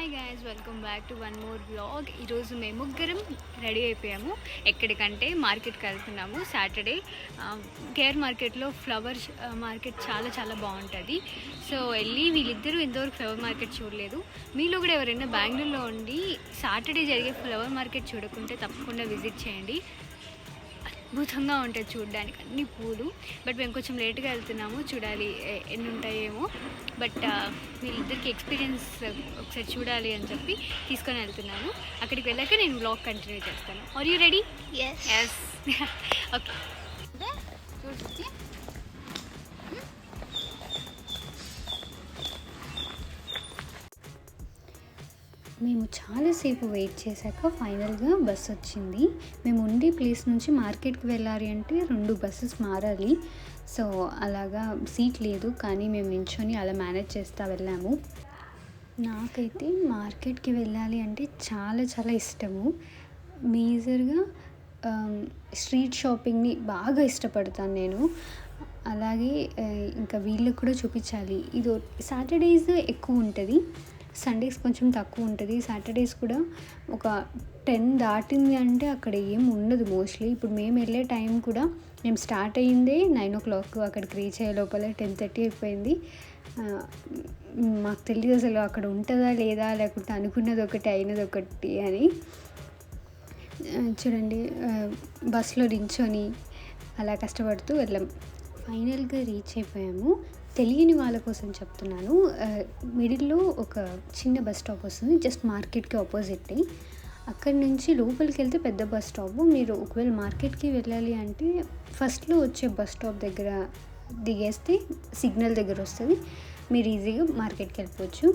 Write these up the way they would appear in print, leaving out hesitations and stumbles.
Hi guys, welcome back to one more vlog. ఈరోజు మేము ముగ్గురం రెడీ అయిపోయాము. ఎక్కడికంటే మార్కెట్కి వెళ్తున్నాము. సాటర్డే కేర్ మార్కెట్లో ఫ్లవర్ మార్కెట్ చాలా బాగుంటుంది. సో వెళ్ళి వీళ్ళిద్దరూ ఇంతవరకు ఫ్లవర్ మార్కెట్ చూడలేదు. మీలో కూడా ఎవరైనా బెంగళూరులో ఉండి సాటర్డే జరిగే ఫ్లవర్ మార్కెట్ చూడకుంటే తప్పకుండా విజిట్ చేయండి. అద్భుతంగా ఉంటుంది చూడడానికి, అన్ని పూలు. బట్ మేము కొంచెం లేట్గా వెళ్తున్నాము, చూడాలి ఎన్ని ఉంటాయేమో. బట్ వీళ్ళిద్దరికి ఎక్స్పీరియన్స్ ఒకసారి చూడాలి అని చెప్పి తీసుకొని వెళ్తున్నాను. అక్కడికి వెళ్ళాక నేను వ్లాగ్ కంటిన్యూ చేస్తాను. Are you ready? Yes. Okay. మేము చాలాసేపు వెయిట్ చేశాక ఫైనల్గా బస్ వచ్చింది. మేము ఉండే ప్లేస్ నుంచి మార్కెట్కి వెళ్ళాలి అంటే 2 బస్సెస్ మారాలి. సో అలాగా సీట్ లేదు, కానీ మేము నించొని అలా మేనేజ్ చేస్తూ వెళ్ళాము. నాకైతే మార్కెట్కి వెళ్ళాలి అంటే చాలా ఇష్టము. మేజర్గా స్ట్రీట్ షాపింగ్ని బాగా ఇష్టపడతాను నేను. అలాగే ఇంకా వీళ్ళకి కూడా చూపించాలి. ఇది సాటర్డేస్ ఎక్కువ ఉంటుంది, సండేస్ కొంచెం తక్కువ ఉంటుంది. సాటర్డేస్ కూడా ఒక 10 దాటింది అంటే అక్కడ ఏం ఉండదు మోస్ట్లీ. ఇప్పుడు మేము వెళ్ళే టైం కూడా మేము స్టార్ట్ అయ్యిందే 9 o'clock, అక్కడికి రీచ్ అయ్యే లోపల 10:30 అయిపోయింది. మాకు తెలియదు అసలు అక్కడ ఉంటుందా లేదా, లేకుంటే అనుకున్నది ఒకటి అయినది ఒకటి అని. చూడండి, బస్సులో నించొని అలా కష్టపడుతూ వెళ్ళాం. ఫైనల్గా రీచ్ అయిపోయాము. తెలియని వాళ్ళ కోసం చెప్తున్నాను, మిడిల్లో ఒక చిన్న బస్ స్టాప్ వస్తుంది, జస్ట్ మార్కెట్కి ఆపోజిట్టే. అక్కడి నుంచి లోపలికి వెళ్తే పెద్ద బస్ స్టాప్. మీరు ఒకవేళ మార్కెట్కి వెళ్ళాలి అంటే ఫస్ట్లో వచ్చే బస్ స్టాప్ దగ్గర దిగేస్తే సిగ్నల్ దగ్గర వస్తుంది, మీరు ఈజీగా మార్కెట్కి వెళ్ళిపోవచ్చు.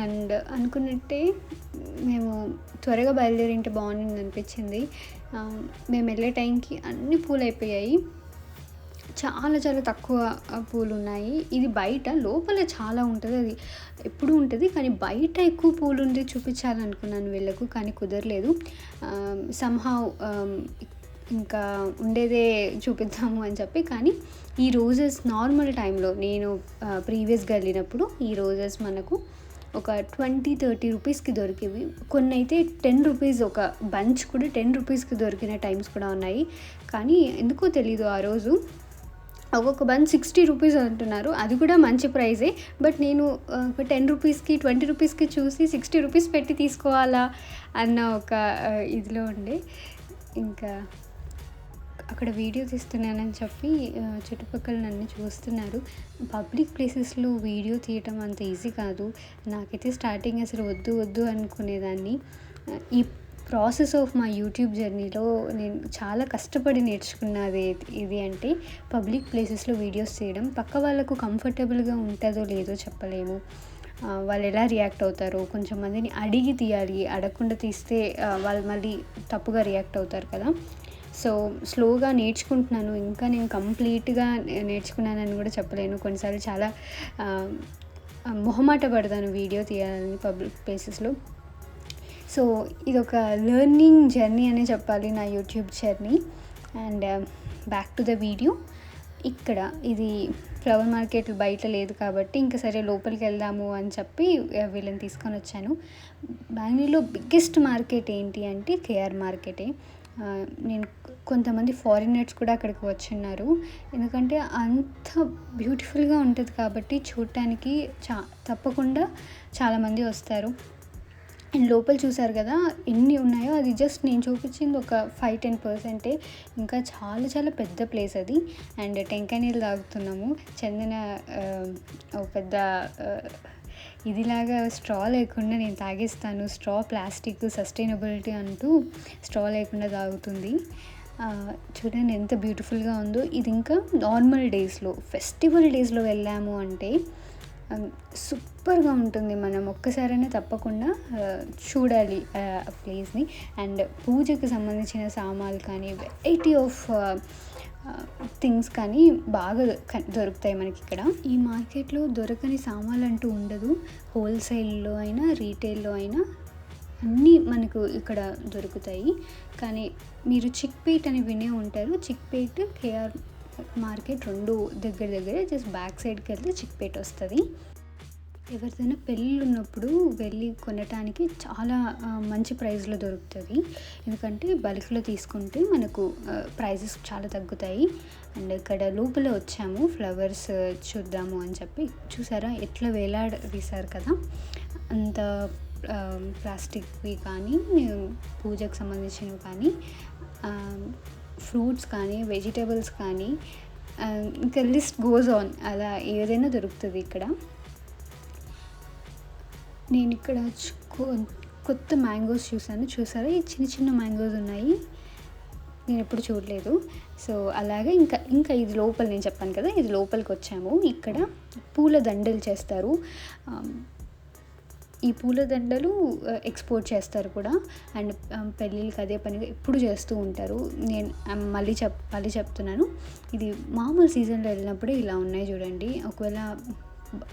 అండ్ అనుకున్నట్టే మేము త్వరగా బయలుదేరింటే బాగుంది అనిపించింది. మేము వెళ్ళే టైంకి అన్ని పూలు అయిపోయాయి. చాలా తక్కువ పూలు ఉన్నాయి. ఇది బయట, లోపల చాలా ఉంటుంది, అది ఎప్పుడు ఉంటుంది. కానీ బయట ఎక్కువ పూలు ఉండి చూపించాలనుకున్నాను వీళ్ళకు, కానీ కుదరలేదు. సమ్హౌ ఇంకా ఉండేదే చూపిద్దాము అని చెప్పి. కానీ ఈ రోజెస్ నార్మల్ టైంలో నేను ప్రీవియస్గా వెళ్ళినప్పుడు ఈ రోజెస్ మనకు ఒక 20-30 రూపీస్కి దొరికేవి. కొన్ని అయితే 10 రూపీస్, ఒక బంచ్ కూడా 10 రూపీస్కి దొరికిన టైమ్స్ కూడా ఉన్నాయి. కానీ ఎందుకో తెలీదు, ఆ రోజు ఒక్కొక్క బంచ్ 60 రూపీస్ అంటున్నారు. అది కూడా మంచి ప్రైజే. బట్ నేను ఒక 10 రూపీస్కి 20 రూపీస్కి చూసి 60 రూపీస్ పెట్టి తీసుకోవాలా అన్న ఒక ఇదిలో ఉండే. ఇంకా అక్కడ వీడియో తీస్తున్నానని చెప్పి చుట్టుపక్కల నన్ను చూస్తున్నారు. పబ్లిక్ ప్లేసెస్లో వీడియో తీయటం అంత ఈజీ కాదు. నాకైతే స్టార్టింగ్ అసలు వద్దు అనుకునేదాన్ని. ఈ ప్రాసెస్ ఆఫ్ మై యూట్యూబ్ జర్నీలో నేను చాలా కష్టపడి నేర్చుకున్నది ఇది అంటే పబ్లిక్ ప్లేసెస్లో వీడియోస్ తీయడం. పక్క వాళ్ళకు కంఫర్టబుల్గా ఉంటుందో లేదో చెప్పలేము, వాళ్ళు ఎలా రియాక్ట్ అవుతారో. కొంచెం మందిని అడిగి తీయాలి, అడగకుండా తీస్తే వాళ్ళు మళ్ళీ తప్పుగా రియాక్ట్ అవుతారు కదా. సో స్లోగా నేర్చుకుంటున్నాను. ఇంకా నేను కంప్లీట్గా నేర్చుకున్నానని కూడా చెప్పలేను. కొన్నిసార్లు చాలా మొహమాట పడతాను వీడియో తీయాలని పబ్లిక్ ప్లేసెస్లో. సో ఇది ఒక లెర్నింగ్ జర్నీ అనే చెప్పాలి, నా YouTube journey. And back to the video. ఇక్కడ ఇది ఫ్లవర్ మార్కెట్ బయట లేదు కాబట్టి ఇంకా సరే లోపలికి వెళ్దాము అని చెప్పి వీళ్ళని తీసుకొని వచ్చాను. బెంగళూరులో బిగ్గెస్ట్ మార్కెట్ ఏంటి అంటే కేఆర్ మార్కెటే. నేను కొంతమంది ఫారినర్స్ కూడా అక్కడికి వచ్చున్నారు, ఎందుకంటే అంత బ్యూటిఫుల్గా ఉంటుంది కాబట్టి చూడటానికి తప్పకుండా చాలామంది వస్తారు. అండ్ లోపల చూసారు కదా ఎన్ని ఉన్నాయో, అది జస్ట్ నేను చూపించింది ఒక 5-10%. ఇంకా చాలా పెద్ద ప్లేస్ అది. అండ్ టెంకాయ నీళ్ళు తాగుతున్నాము. చందన ఒక పెద్ద ఇదిలాగా స్ట్రా లేకుండా నేను తాగేస్తాను, స్ట్రా ప్లాస్టిక్ సస్టైనబిలిటీ అంటూ స్ట్రా లేకుండా తాగుతుంది. చూడండి ఎంత బ్యూటిఫుల్గా ఉందో. ఇది ఇంకా నార్మల్ డేస్లో, ఫెస్టివల్ డేస్లో వెళ్ళాము అంటే సూపర్గా ఉంటుంది. మనం ఒక్కసారైనా తప్పకుండా చూడాలి ఆ ప్లేస్ని. అండ్ పూజకి సంబంధించిన సామాన్లు కానీ, వెరైటీ ఆఫ్ థింగ్స్ కానీ బాగా దొరుకుతాయి మనకి ఇక్కడ. ఈ మార్కెట్లో దొరకని సామాన్లు అంటూ ఉండదు. హోల్సేల్లో అయినా రీటైల్లో అయినా అన్నీ మనకు ఇక్కడ దొరుకుతాయి. కానీ మీరు చిక్పేట్ అని వినే ఉంటారు. చిక్పేట్, కేఆర్ మార్కెట్ 2 దగ్గరే. జస్ట్ బ్యాక్ సైడ్కి వెళ్తే చిక్పేట్ వస్తుంది. ఎవరిదైనా పెళ్ళిళ్ళున్నప్పుడు వెళ్ళి కొనటానికి చాలా మంచి ప్రైస్‌లో దొరుకుతది. ఎందుకంటే బల్క్‌లో తీసుకుంటే మనకు ప్రైజెస్ చాలా తగ్గుతాయి. అండ్ ఇక్కడ లోపల వచ్చాము ఫ్లవర్స్ చూద్దాము అని చెప్పి. చూసారా ఎట్లా వేలాడదీశారు కదా! అంత ప్లాస్టిక్‌వి కానీ, పూజకు సంబంధించినవి కానీ, ఫ్రూట్స్ కానీ, వెజిటబుల్స్ కానీ, ఇంకా లిస్ట్ గోస్ ఆన్ అలా ఏదైనా దొరుకుతది ఇక్కడ. నేనిక్కడ కొత్త మ్యాంగోస్ చూసాను. చూసారా? ఈ చిన్న చిన్న మ్యాంగోస్ ఉన్నాయి. నేనెప్పుడు చూడలేదు. సో, అలాగే ఇంకా ఇది లోపల నేను చెప్పాను కదా! ఇది లోపలికొచ్చాము. ఇక్కడ పూల దండలు చేస్తారు. ఈ పూల దండలు ఎక్స్‌పోర్ట్ చేస్తారు కూడా. అండ్ పెళ్ళిళ్ళకి అదే పనిగా ఎప్పుడు చేస్తూ ఉంటారు. నేను మళ్ళీ చెప్తున్నాను. ఇది మామూలు సీజన్‌లో వెళ్ళినప్పుడే ఇలా ఉన్నాయి చూడండి. ఒకవేళ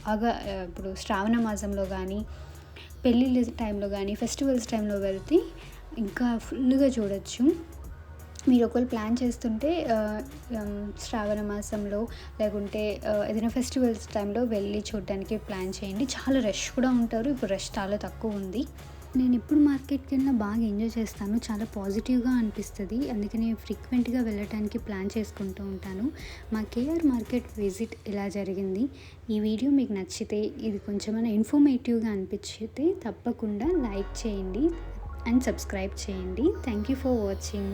బాగా ఇప్పుడు శ్రావణ మాసంలో కానీ, పెళ్ళిళ్ళ టైంలో కానీ, ఫెస్టివల్స్ టైంలో వెళ్తే ఇంకా ఫుల్లుగా చూడొచ్చు. మీరు ఒకవేళ ప్లాన్ చేస్తుంటే శ్రావణ మాసంలో లేకుంటే ఏదైనా ఫెస్టివల్స్ టైంలో వెళ్ళి చూడడానికి ప్లాన్ చేయండి. చాలా రష్ కూడా ఉంటారు. ఇప్పుడు రష్ చాలా తక్కువ ఉంది. నేను ఎప్పుడు మార్కెట్కి వెళ్ళినా బాగా ఎంజాయ్ చేస్తాను. చాలా పాజిటివ్గా అనిపిస్తుంది. అందుకని ఫ్రీక్వెంట్గా వెళ్ళటానికి ప్లాన్ చేసుకుంటూ ఉంటాను. మా కేఆర్ మార్కెట్ విజిట్ ఇలా జరిగింది. ఈ వీడియో మీకు నచ్చితే, ఇది కొంచెమైనా ఇన్ఫర్మేటివ్గా అనిపించితే తప్పకుండా లైక్ చేయండి అండ్ సబ్స్క్రైబ్ చేయండి. Thank you for watching.